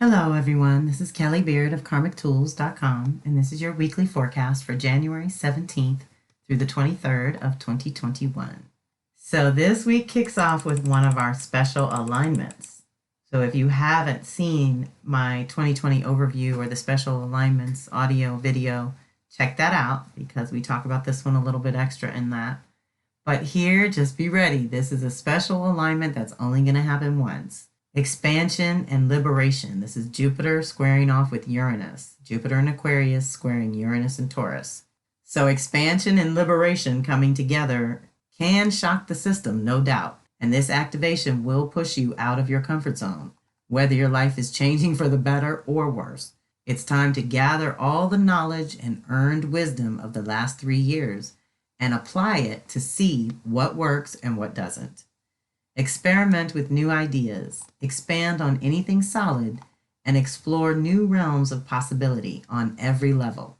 Hello, everyone. This is Kelly Beard of KarmicTools.com, and this is your weekly forecast for January 17th through the 23rd of 2021. So this week kicks off with one of our special alignments. So if you haven't seen my 2020 overview or the special alignments audio video, check that out because we talk about this one a little bit extra in that. But here, just be ready. This is a special alignment that's only going to happen once. Expansion and liberation. This is Jupiter squaring off with Uranus. Jupiter in Aquarius squaring Uranus in Taurus. So expansion and liberation coming together can shock the system, no doubt. And this activation will push you out of your comfort zone, whether your life is changing for the better or worse. It's time to gather all the knowledge and earned wisdom of the last 3 years and apply it to see what works and what doesn't. Experiment with new ideas, expand on anything solid, and explore new realms of possibility on every level.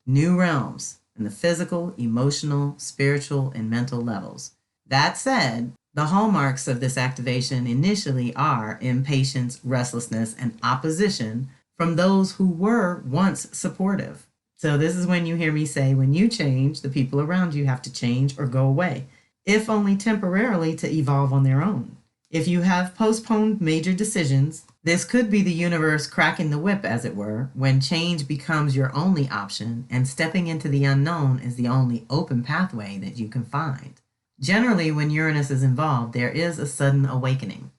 New realms in the physical, emotional, spiritual, and mental levels. That said, the hallmarks of this activation initially are impatience, restlessness, and opposition from those who were once supportive. So this is when you hear me say, when you change, the people around you have to change or go away, if only temporarily to evolve on their own. If you have postponed major decisions, this could be the universe cracking the whip, as it were, when change becomes your only option and stepping into the unknown is the only open pathway that you can find. Generally, when Uranus is involved, there is a sudden awakening.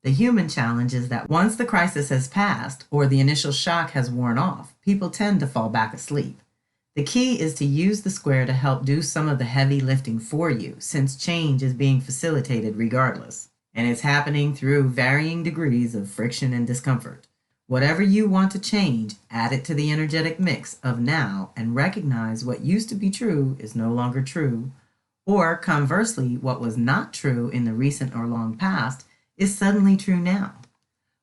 The human challenge is that once the crisis has passed or the initial shock has worn off, people tend to fall back asleep. The key is to use the square to help do some of the heavy lifting for you, since change is being facilitated regardless, and it's happening through varying degrees of friction and discomfort. Whatever you want to change, add it to the energetic mix of now and recognize what used to be true is no longer true, or conversely, what was not true in the recent or long past is suddenly true now.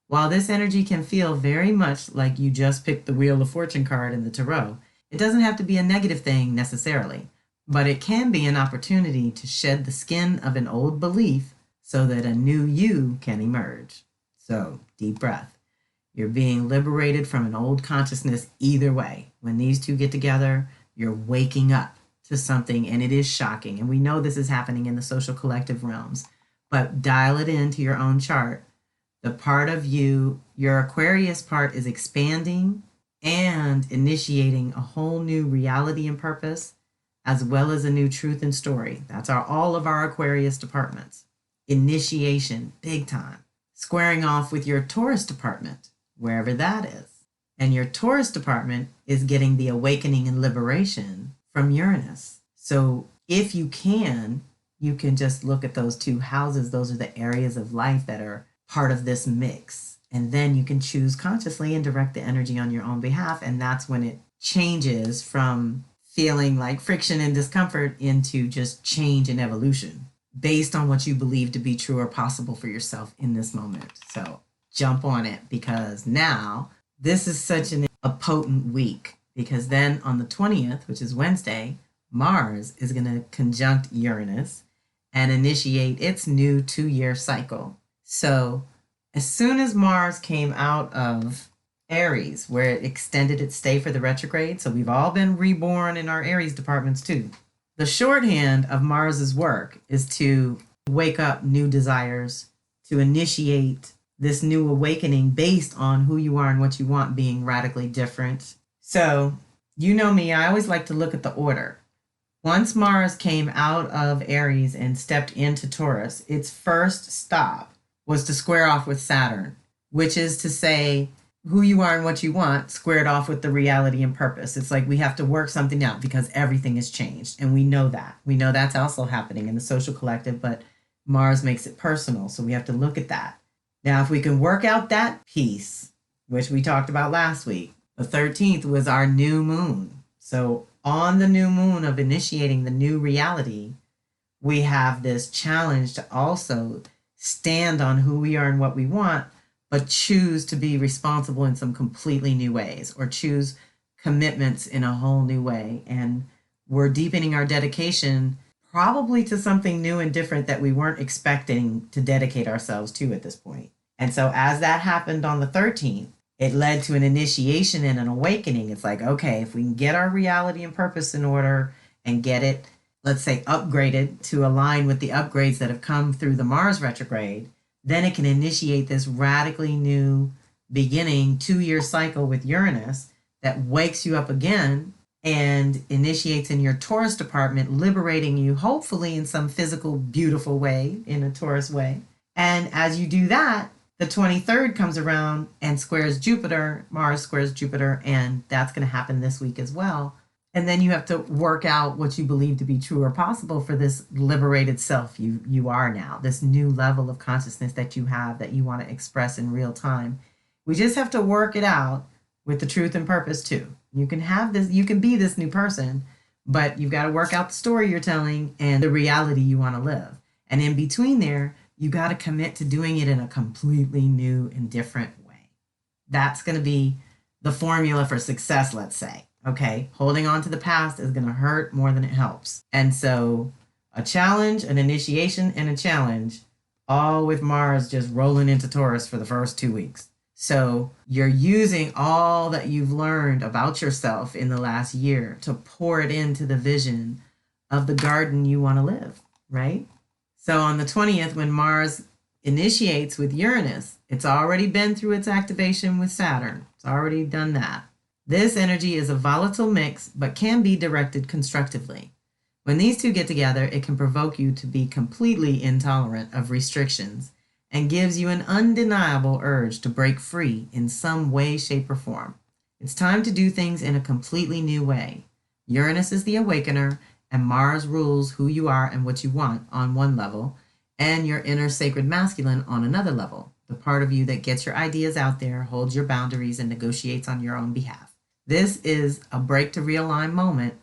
While this energy can feel very much like you just picked the Wheel of Fortune card in the tarot, it doesn't have to be a negative thing necessarily, but it can be an opportunity to shed the skin of an old belief so that a new you can emerge. So, deep breath. You're being liberated from an old consciousness either way. When these two get together, you're waking up to something, and it is shocking. And we know this is happening in the social collective realms, but dial it into your own chart. The part of you, your Aquarius part, is expanding and initiating a whole new reality and purpose, as well as a new truth and story. That's all of our Aquarius departments. Initiation, big time. Squaring off with your Taurus department, wherever that is. And your Taurus department is getting the awakening and liberation from Uranus. So if you can just look at those two houses. Those are the areas of life that are part of this mix. And then you can choose consciously and direct the energy on your own behalf. And that's when it changes from feeling like friction and discomfort into just change and evolution based on what you believe to be true or possible for yourself in this moment. So jump on it, because now this is such a potent week, because then on the 20th, which is Wednesday, Mars is going to conjunct Uranus and initiate its new 2-year cycle. So as soon as Mars came out of Aries, where it extended its stay for the retrograde, so we've all been reborn in our Aries departments too. The shorthand of Mars's work is to wake up new desires, to initiate this new awakening based on who you are and what you want being radically different. So, you know me, I always like to look at the order. Once Mars came out of Aries and stepped into Taurus, its first stop was to square off with Saturn, which is to say who you are and what you want squared off with the reality and purpose. It's like we have to work something out because everything has changed. And we know that. We know that's also happening in the social collective, but Mars makes it personal. So we have to look at that. Now, if we can work out that piece, which we talked about last week, the 13th was our new moon. So on the new moon of initiating the new reality, we have this challenge to also stand on who we are and what we want, but choose to be responsible in some completely new ways, or choose commitments in a whole new way. And we're deepening our dedication probably to something new and different that we weren't expecting to dedicate ourselves to at this point. And so as that happened on the 13th, It led to an initiation and an awakening. It's like, okay, if we can get our reality and purpose in order and get it, let's say, upgraded to align with the upgrades that have come through the Mars retrograde, then it can initiate this radically new beginning 2-year cycle with Uranus that wakes you up again and initiates in your Taurus department, liberating you, hopefully in some physical, beautiful way, in a Taurus way. And as you do that, the 23rd comes around and squares Jupiter, Mars squares Jupiter, and that's going to happen this week as well. And then you have to work out what you believe to be true or possible for this liberated self you are now, this new level of consciousness that you have that you want to express in real time. We just have to work it out with the truth and purpose too. You can have this, you can be this new person, but you've got to work out the story you're telling and the reality you want to live. And in between there, you got to commit to doing it in a completely new and different way. That's going to be the formula for success, let's say. Okay, holding on to the past is going to hurt more than it helps. And so a challenge, an initiation, and a challenge, all with Mars just rolling into Taurus for the first 2 weeks. So you're using all that you've learned about yourself in the last year to pour it into the vision of the garden you want to live, right? So on the 20th, when Mars initiates with Uranus, it's already been through its activation with Saturn. It's already done that. This energy is a volatile mix, but can be directed constructively. When these two get together, it can provoke you to be completely intolerant of restrictions and gives you an undeniable urge to break free in some way, shape, or form. It's time to do things in a completely new way. Uranus is the awakener, and Mars rules who you are and what you want on one level, and your inner sacred masculine on another level, the part of you that gets your ideas out there, holds your boundaries, and negotiates on your own behalf. This is a break to realign moment,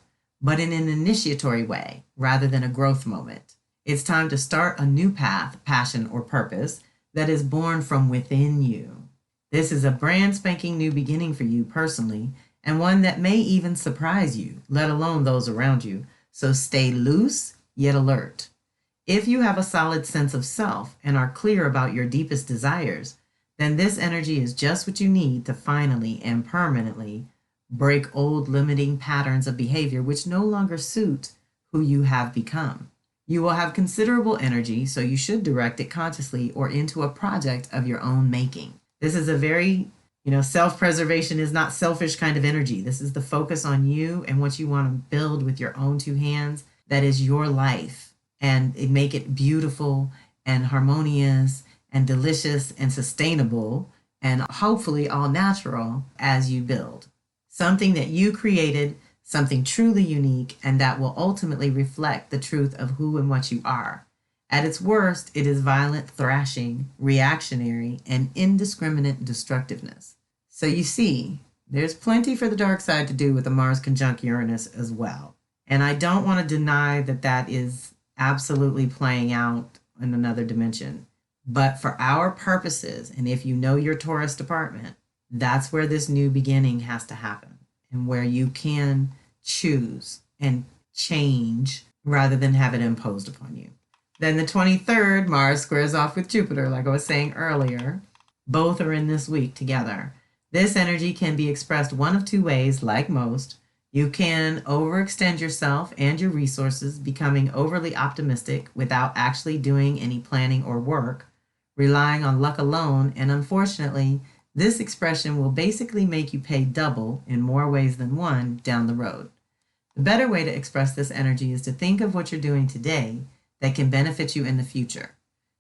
but in an initiatory way rather than a growth moment. It's time to start a new path, passion, or purpose that is born from within you. This is a brand spanking new beginning for you personally, and one that may even surprise you, let alone those around you. So stay loose, yet alert. If you have a solid sense of self and are clear about your deepest desires, then this energy is just what you need to finally and permanently break old limiting patterns of behavior which no longer suit who you have become. You will have considerable energy, so you should direct it consciously or into a project of your own making. This is a very, self-preservation is not selfish kind of energy. This is the focus on you and what you want to build with your own two hands. That is your life, and make it beautiful and harmonious and delicious and sustainable and hopefully all natural as you build. Something that you created, something truly unique, and that will ultimately reflect the truth of who and what you are. At its worst, it is violent thrashing, reactionary, and indiscriminate destructiveness. So you see, there's plenty for the dark side to do with the Mars conjunct Uranus as well. And I don't want to deny that that is absolutely playing out in another dimension. But for our purposes, and if you know your Taurus department, that's where this new beginning has to happen, and where you can choose and change rather than have it imposed upon you. Then the 23rd, Mars squares off with Jupiter, like I was saying earlier. Both are in this week together. This energy can be expressed one of two ways, like most. You can overextend yourself and your resources, becoming overly optimistic without actually doing any planning or work, relying on luck alone, and unfortunately, this expression will basically make you pay double in more ways than one down the road. The better way to express this energy is to think of what you're doing today that can benefit you in the future.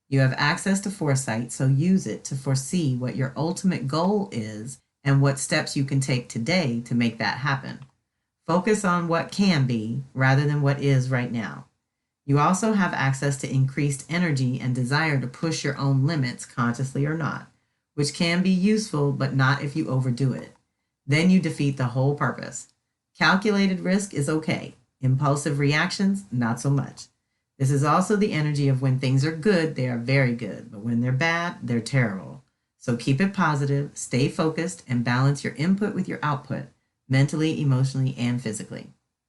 You have access to foresight, so use it to foresee what your ultimate goal is and what steps you can take today to make that happen. Focus on what can be rather than what is right now. You also have access to increased energy and desire to push your own limits, consciously or not, which can be useful, but not if you overdo it. Then you defeat the whole purpose. Calculated risk is okay. Impulsive reactions, not so much. This is also the energy of when things are good, they are very good, but when they're bad, they're terrible. So keep it positive, stay focused, and balance your input with your output, mentally, emotionally, and physically.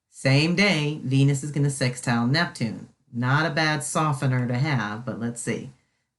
Same day, Venus is going to sextile Neptune. Not a bad softener to have, but let's see.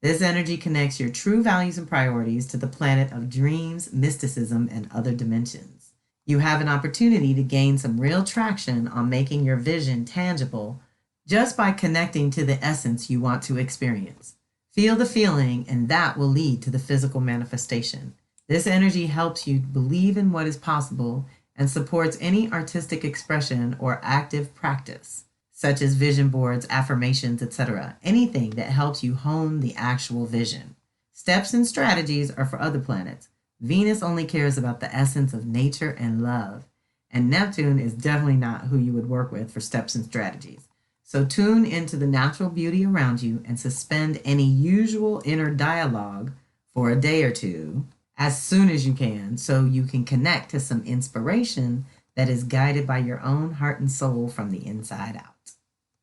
This energy connects your true values and priorities to the planet of dreams, mysticism, and other dimensions. You have an opportunity to gain some real traction on making your vision tangible just by connecting to the essence you want to experience. Feel the feeling, and that will lead to the physical manifestation. This energy helps you believe in what is possible and supports any artistic expression or active practice, such as vision boards, affirmations, etc. Anything that helps you hone the actual vision. Steps and strategies are for other planets. Venus only cares about the essence of nature and love, and Neptune is definitely not who you would work with for steps and strategies. So tune into the natural beauty around you and suspend any usual inner dialogue for a day or two as soon as you can, so you can connect to some inspiration that is guided by your own heart and soul from the inside out.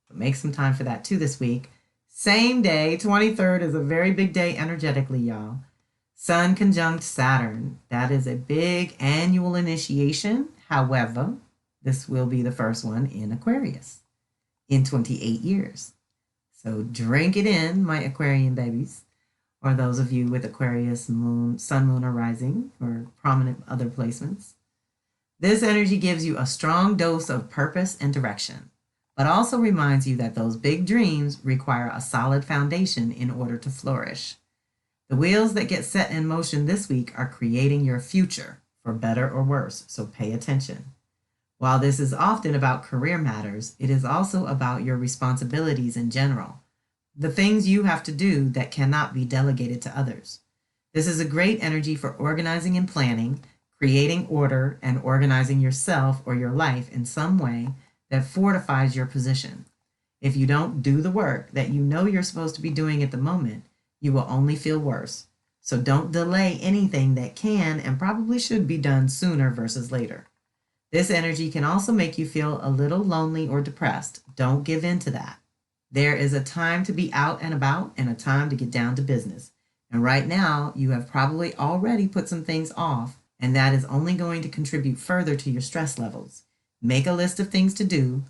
But make some time for that too this week. Same day, 23rd, is a very big day energetically, y'all. Sun conjunct Saturn. That is a big annual initiation. However, this will be the first one in Aquarius in 28 years. So drink it in, my Aquarian babies, or those of you with Aquarius moon, sun, moon, or rising, or prominent other placements. This energy gives you a strong dose of purpose and direction, but also reminds you that those big dreams require a solid foundation in order to flourish. The wheels that get set in motion this week are creating your future, for better or worse, so pay attention. While this is often about career matters, it is also about your responsibilities in general, the things you have to do that cannot be delegated to others. This is a great energy for organizing and planning, creating order, and organizing yourself or your life in some way that fortifies your position. If you don't do the work that you know you're supposed to be doing at the moment, you will only feel worse. So don't delay anything that can and probably should be done sooner versus later. This energy can also make you feel a little lonely or depressed. Don't give in to that. There is a time to be out and about and a time to get down to business. And right now, you have probably already put some things off, and that is only going to contribute further to your stress levels. Make a list of things to do,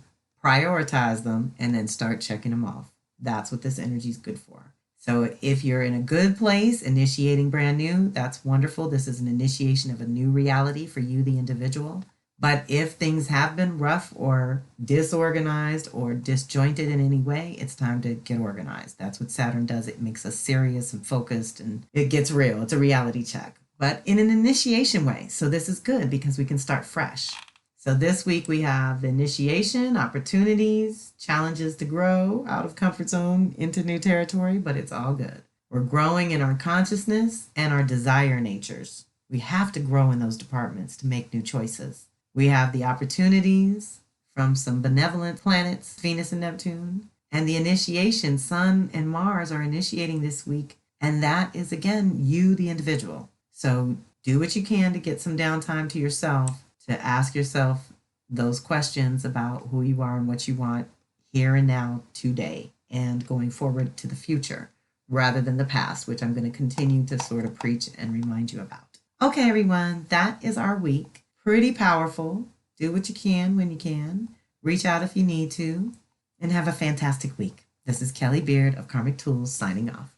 prioritize them, and then start checking them off. That's what this energy is good for. So if you're in a good place, initiating brand new, that's wonderful. This is an initiation of a new reality for you, the individual. But if things have been rough or disorganized or disjointed in any way, it's time to get organized. That's what Saturn does. It makes us serious and focused, and it gets real. It's a reality check, but in an initiation way. So this is good because we can start fresh. So this week we have initiation, opportunities, challenges to grow out of comfort zone into new territory, but it's all good. We're growing in our consciousness and our desire natures. We have to grow in those departments to make new choices. We have the opportunities from some benevolent planets, Venus and Neptune, and the initiation, Sun and Mars are initiating this week. And that is, again, you, the individual. So do what you can to get some downtime to yourself, to ask yourself those questions about who you are and what you want here and now, today, and going forward to the future, rather than the past, which I'm going to continue to sort of preach and remind you about. Okay, everyone, that is our week. Pretty powerful. Do what you can when you can. Reach out if you need to. And have a fantastic week. This is Kelly Beard of Karmic Tools signing off.